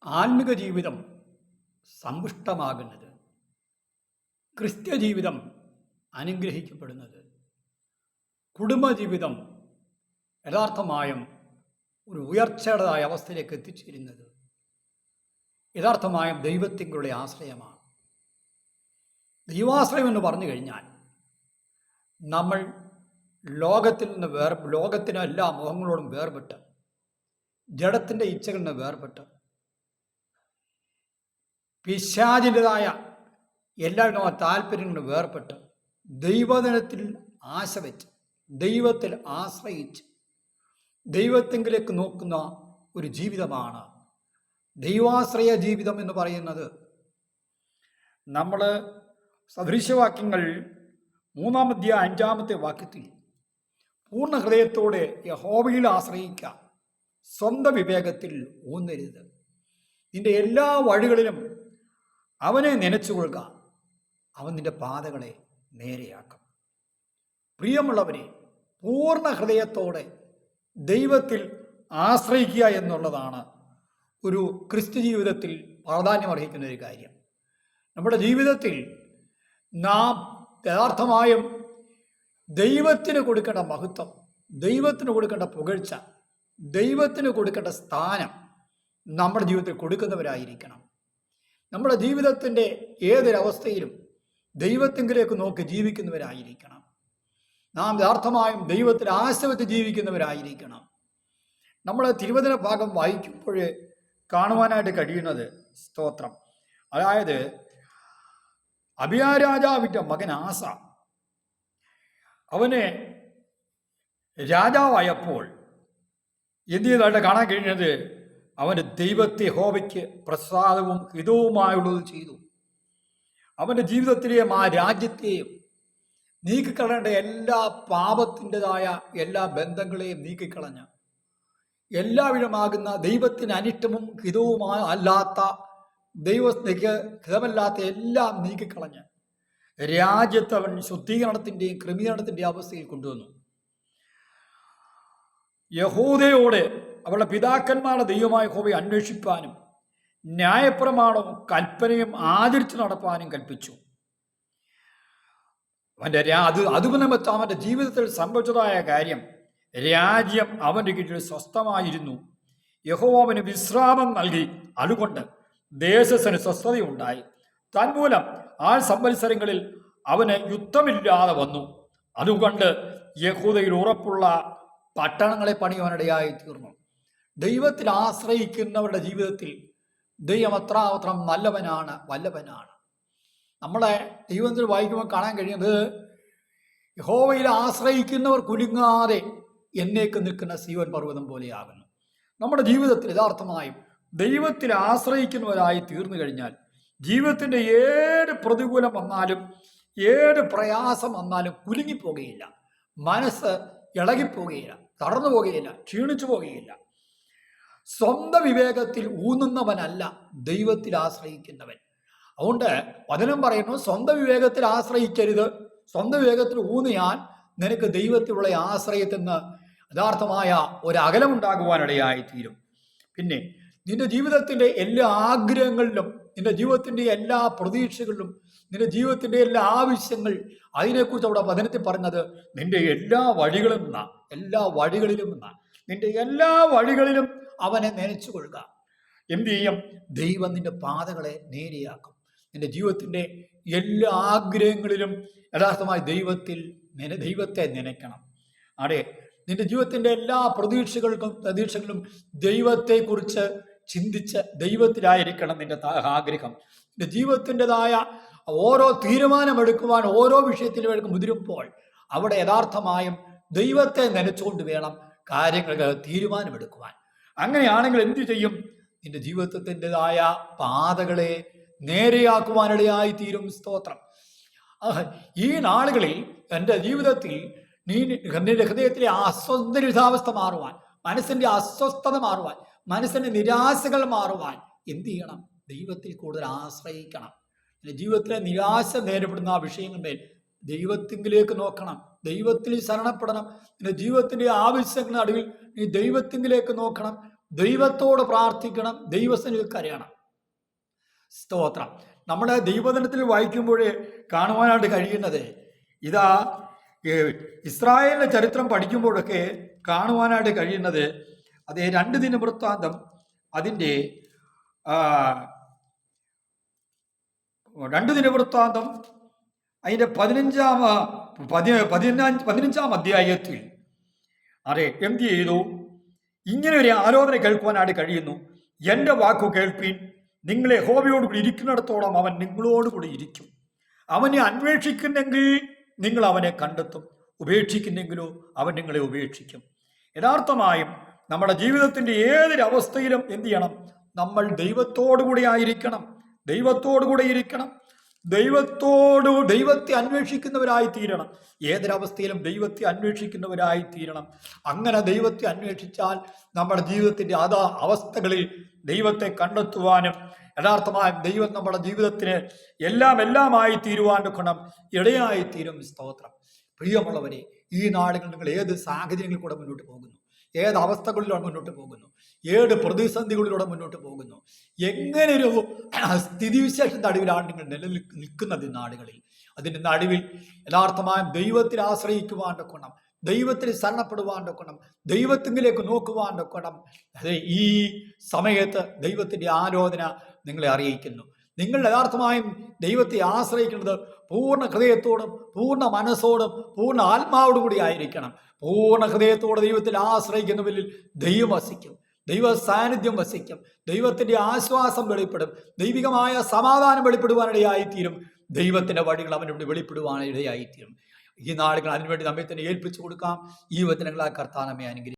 ആത്മിക ജീവിതം സമ്പുഷ്ടമാകുന്നത്, ക്രിസ്ത്യ ജീവിതം അനുഗ്രഹിക്കപ്പെടുന്നത്, കുടുംബജീവിതം യഥാർത്ഥമായും ഒരു ഉയർച്ചയുടേതായ അവസ്ഥയിലേക്ക് എത്തിച്ചേരുന്നത് യഥാർത്ഥമായും ദൈവത്തിൻ്റെ ആശ്രയമാണ്. ദൈവാശ്രയം എന്ന് പറഞ്ഞു കഴിഞ്ഞാൽ നമ്മൾ ലോകത്തിൽ നിന്ന് ലോകത്തിന് എല്ലാ മോഹങ്ങളോടും വേർപെട്ട്, ജഡത്തിൻ്റെ ഇച്ഛകളിൽ നിന്ന് വേർപെട്ട്, പിശാചിൻ്റെതായ എല്ലാവിധമായ താല്പര്യങ്ങളും വേർപെട്ട് ദൈവദിനത്തിൽ ആശ വെച്ച്, ദൈവത്തിൽ ആശ്രയിച്ച് ദൈവത്തെങ്കിലേക്ക് നോക്കുന്ന ഒരു ജീവിതമാണ് ദൈവാശ്രയ ജീവിതം എന്ന് പറയുന്നത്. നമ്മൾ സദൃശവാക്യങ്ങൾ 3-ാം അധ്യായം 5-ാമത്തെ വാക്യത്തിൽ പൂർണ്ണ ഹൃദയത്തോടെ യഹോവയിൽ ആശ്രയിക്കുക, സ്വന്തം വിവേകത്തിൽ ഊന്നരുത്, നിന്റെ എല്ലാ വഴികളിലും അവനെ നനച്ചുകൊള്ളുക, അവൻ നിന്റെ പാതകളെ നേരെയാക്കും. പ്രിയമുള്ളവരെ, പൂർണ്ണ ഹൃദയത്തോടെ ദൈവത്തിൽ ആശ്രയിക്കുക എന്നുള്ളതാണ് ഒരു ക്രിസ്തു ജീവിതത്തിൽ പ്രാധാന്യമർഹിക്കുന്ന ഒരു കാര്യം. നമ്മുടെ ജീവിതത്തിൽ നാം യഥാർത്ഥമായും ദൈവത്തിന് കൊടുക്കേണ്ട മഹത്വം, ദൈവത്തിന് കൊടുക്കേണ്ട പുകഴ്ച, ദൈവത്തിന് കൊടുക്കേണ്ട സ്ഥാനം നമ്മുടെ ജീവിതത്തിൽ കൊടുക്കുന്നവരായിരിക്കണം. നമ്മുടെ ജീവിതത്തിൻ്റെ ഏതൊരവസ്ഥയിലും ദൈവത്തിങ്കിലേക്ക് നോക്കി ജീവിക്കുന്നവരായിരിക്കണം. നാം യഥാർത്ഥമായും ദൈവത്തിൽ ആശ വെച്ച് ജീവിക്കുന്നവരായിരിക്കണം. നമ്മൾ തിരുവചന ഭാഗം വായിക്കുമ്പോൾ കാണുവാനായിട്ട് കഴിയുന്നത്, സ്തോത്രം, അതായത് അബിയാ രാജാവിൻ്റെ മകൻ ആസ, അവന് രാജാവായപ്പോൾ എന്ത് ചെയ്തായിട്ട് കാണാൻ കഴിഞ്ഞത്, അവൻ്റെ ദൈവത്തെ യഹോവയ്ക്ക് പ്രസാദവും ഹിതവുമായുള്ളത് ചെയ്തു. അവൻ്റെ ജീവിതത്തിലെയും ആ രാജ്യത്തെയും നീക്കിക്കളയേണ്ട എല്ലാ പാപത്തിൻ്റെതായ എല്ലാ ബന്ധങ്ങളെയും നീക്കിക്കളഞ്ഞ, എല്ലാവിധമാകുന്ന ദൈവത്തിന് അനിഷ്ടവും ഹിതവുമായ അല്ലാത്ത, ദൈവത്തിലേക്ക് ഹിതമല്ലാത്ത എല്ലാം നീക്കിക്കളഞ്ഞ് രാജ്യത്ത് അവൻ ശുദ്ധീകരണത്തിൻ്റെയും ക്രമീകരണത്തിൻ്റെയും അവസ്ഥയിൽ കൊണ്ടുവന്നു. യഹൂദയോട് അവളുടെ പിതാക്കന്മാരുടെ ദൈവമായ യഹോവയെ അന്വേഷിപ്പാനും ന്യായപ്രമാണവും കൽപ്പനയും ആചരിച്ചു നടപ്പാനും കൽപ്പിച്ചു. അവൻ്റെ അതുനിമിത്തം അവൻ്റെ ജീവിതത്തിൽ സംഭവിച്ചതായ കാര്യം, രാജ്യം അവൻ്റെ കീഴിൽ സ്വസ്ഥമായിരുന്നു. യഹോവ അവന് വിശ്രാമം നൽകി, അതുകൊണ്ട് ദേശത്തിന് സ്വസ്ഥതയുണ്ടായി. തന്മൂലം 6 സംവത്സരങ്ങളിൽ അവന് യുദ്ധമില്ലാതെ വന്നു. അതുകൊണ്ട് യഹൂദയിൽ ഉറപ്പുള്ള പട്ടണങ്ങളെ പണിയുവാനിടയായി തീർന്നു. ദൈവത്തിൽ ആശ്രയിക്കുന്നവരുടെ ജീവിതത്തിൽ ദൈവം അത്രാത്രം നല്ലവനാണ്, വല്ലവനാണ്. നമ്മളെ ദൈവത്തിൽ വായിക്കുമ്പോൾ കാണാൻ കഴിയുന്നത്, യഹോവയിൽ ആശ്രയിക്കുന്നവർ കുലുങ്ങാതെ എന്നേക്ക് നിൽക്കുന്ന സീയോൻ പർവ്വതം പോലെയാകുന്നു. നമ്മുടെ ജീവിതത്തിൽ യഥാർത്ഥമായും ദൈവത്തിൽ ആശ്രയിക്കുന്നവരായി തീർന്നു കഴിഞ്ഞാൽ ജീവിതത്തിൻ്റെ ഏത് പ്രതികൂലം വന്നാലും, ഏത് പ്രയാസം വന്നാലും കുലുങ്ങിപ്പോകുകയില്ല, മനസ്സ് ഇളകിപ്പോകുകയില്ല, തളർന്നു പോകുകയില്ല, ക്ഷീണിച്ചു പോകുകയില്ല. സ്വന്തം വിവേകത്തിൽ ഊന്നുന്നവനല്ല ദൈവത്തിൽ ആശ്രയിക്കുന്നവൻ. അതുകൊണ്ട് വചനം പറയുന്നു, സ്വന്തം വിവേകത്തിൽ ആശ്രയിക്കരുത്, സ്വന്തം വിവേകത്തിൽ ഊന്നിയാൽ നിനക്ക് ദൈവത്തിലുള്ള ആശ്രയത്തിൽ നിന്ന് യഥാർത്ഥമായ ഒരകലമുണ്ടാകുവാനിടയായി തീരും. പിന്നെ നിന്റെ ജീവിതത്തിൻ്റെ എല്ലാ ആഗ്രഹങ്ങളിലും, നിന്റെ ജീവിതത്തിൻ്റെ എല്ലാ പ്രതീക്ഷകളിലും, നിന്റെ ജീവിതത്തിൻ്റെ എല്ലാ ആവശ്യങ്ങൾ, അതിനെക്കുറിച്ച് അവിടെ വചനത്തിൽ പറഞ്ഞത്, നിന്റെ എല്ലാ വഴികളിലും നിന്റെ എല്ലാ വഴികളിലും അവനെ നനച്ചു കൊള്ളുക. എന്ത് ചെയ്യും? ദൈവം നിന്റെ പാതകളെ നേരെയാക്കും. നിന്റെ ജീവിതത്തിൻ്റെ എല്ലാ ആഗ്രഹങ്ങളിലും യഥാർത്ഥമായി ദൈവത്തെ നനയ്ക്കണം. അതെ, നിന്റെ ജീവിതത്തിൻ്റെ എല്ലാ പ്രതീക്ഷകളും ദൈവത്തെക്കുറിച്ച് ചിന്തിച്ച് ദൈവത്തിലായിരിക്കണം നിന്റെ ആഗ്രഹം. നിന്റെ ജീവിതത്തിൻ്റെതായ ഓരോ തീരുമാനമെടുക്കുവാൻ, ഓരോ വിഷയത്തിലും മുതിരുമ്പോൾ അവിടെ യഥാർത്ഥമായും ദൈവത്തെ നനച്ചുകൊണ്ട് വേണം കാര്യങ്ങൾക്ക് തീരുമാനമെടുക്കുവാൻ. അങ്ങനെയാണെങ്കിൽ എന്തു ചെയ്യും? നിന്റെ ജീവിതത്തിൻ്റെതായ പാതകളെ നേരെയാക്കുവാനിടയായി തീരും. സ്തോത്രം. ഈ നാളുകളിൽ എൻ്റെ ജീവിതത്തിൽ നിന്റെ ഹൃദയത്തിലെ അസ്വസ്ഥതാവസ്ഥ മാറുവാൻ, മനസ്സിൻ്റെ അസ്വസ്ഥത മാറുവാൻ, മനസ്സിൻ്റെ നിരാശകൾ മാറുവാൻ എന്ത് ചെയ്യണം? ദൈവത്തിൽ കൂടുതൽ ആശ്രയിക്കണം. നിന്റെ ജീവിതത്തിലെ നിരാശ നേരിടുന്ന ആ വിഷയങ്ങളിൽ ദൈവത്തിങ്കിലേക്ക് നോക്കണം, ദൈവത്തിൽ ശരണപ്പെടണം. നിന്റെ ജീവിതത്തിൻ്റെ ആവശ്യങ്ങളുടെ നടുവിൽ നീ ദൈവത്തിങ്കിലേക്ക് നോക്കണം, ദൈവത്തോട് പ്രാർത്ഥിക്കണം, ദൈവസന്നിധിയിൽ കരയണം. സ്തോത്രം. നമ്മൾ ദൈവദിനത്തിൽ വായിക്കുമ്പോൾ കാണുവാനായിട്ട് കഴിയുന്നത് ഇതാ, ഇസ്രായേലിൻ്റെ ചരിത്രം പഠിക്കുമ്പോഴൊക്കെ കാണുവാനായിട്ട് കഴിയുന്നത് അത് 2 ദിനവൃത്താന്തം അതിൻ്റെ 2 ദിനവൃത്താന്തം അതിൻ്റെ 15-ാം അധ്യായത്തിൽ എന്ത് ചെയ്തു? ഇങ്ങനെ ഒരു ആലോചന കേൾക്കുവാനായിട്ട് കഴിയുന്നു. എൻ്റെ വാക്കു കേൾപ്പീൻ, നിങ്ങൾ യഹോവയോടുകൂടി ഇരിക്കുന്നിടത്തോളം അവൻ നിങ്ങളോടുകൂടി ഇരിക്കും. അവനെ അന്വേഷിക്കുന്നെങ്കിൽ നിങ്ങൾ അവനെ കണ്ടെത്തും, ഉപേക്ഷിക്കുന്നെങ്കിലോ അവൻ നിങ്ങളെ ഉപേക്ഷിക്കും. യഥാർത്ഥമായും നമ്മുടെ ജീവിതത്തിൻ്റെ ഏതൊരവസ്ഥയിലും എന്ത് ചെയ്യണം? നമ്മൾ ദൈവത്തോടുകൂടി ആയിരിക്കണം, ദൈവത്തോടുകൂടെ ഇരിക്കണം, ദൈവത്തെ അന്വേഷിക്കുന്നവരായി തീരണം. ഏതൊരവസ്ഥയിലും ദൈവത്തെ അന്വേഷിക്കുന്നവരായി തീരണം. അങ്ങനെ ദൈവത്തെ അന്വേഷിച്ചാൽ നമ്മുടെ ജീവിതത്തിൻ്റെ അവസ്ഥകളിൽ ദൈവത്തെ കണ്ടെത്തുവാനും യഥാർത്ഥമായും ദൈവം നമ്മുടെ ജീവിതത്തിന് എല്ലാമായി തീരുവാൻ ഗുണം ഇടയായി തീരും. സ്തോത്രം. പ്രിയമുള്ളവരെ, ഈ നാളുകൾ നിങ്ങൾ ഏത് സാഹചര്യങ്ങളിൽ കൂടെ മുന്നോട്ട് പോകുന്നു, ഏത് അവസ്ഥകളിലൂടെ മുന്നോട്ട് പോകുന്നു, ഏത് പ്രതിസന്ധികളിലൂടെ മുന്നോട്ട് പോകുന്നു, എങ്ങനൊരു സ്ഥിതിവിശേഷ നടുവിലാണ് നിങ്ങൾ നിൽക്കുന്നത് നാടുകളിൽ. അതിൻ്റെ നടുവിൽ യഥാർത്ഥമായും ദൈവത്തിൽ ആശ്രയിക്കുവാൻ്റെ ഗുണം, ദൈവത്തിൽ ശരണപ്പെടുവാൻ്റെ ഗുണം, ദൈവത്തിങ്കിലേക്ക് നോക്കുവാൻ്റെ ഗുണം. ഈ സമയത്ത് ദൈവത്തിൻ്റെ ആലോചന നിങ്ങളെ അറിയിക്കുന്നു. നിങ്ങൾ യഥാർത്ഥമായും ദൈവത്തെ ആശ്രയിക്കുന്നത് പൂർണ്ണ ഹൃദയത്തോടും പൂർണ്ണ മനസ്സോടും പൂർണ്ണ ആത്മാവോടും കൂടി ആയിരിക്കണം. പൂർണ്ണ ഹൃദയത്തോടെ ദൈവത്തിൽ ആശ്രയിക്കുന്നവരിൽ ദൈവം വസിക്കും, ദൈവ സാന്നിധ്യം വസിക്കും, ദൈവത്തിൻ്റെ ആശ്വാസം വെളിപ്പെടും, ദൈവികമായ സമാധാനം വെളിപ്പെടുവാനിടയായിത്തീരും, ദൈവത്തിൻ്റെ വഴികൾ അവനോട് വെളിപ്പെടുവാനിടയായിത്തീരും. ഈ നാളുകൾ അതിനുവേണ്ടി നമ്മെ തന്നെ ഏൽപ്പിച്ചു കൊടുക്കാം. ഈ വചനങ്ങളാൽ കർത്താവ് നമ്മെ അനുഗ്രഹിക്കും.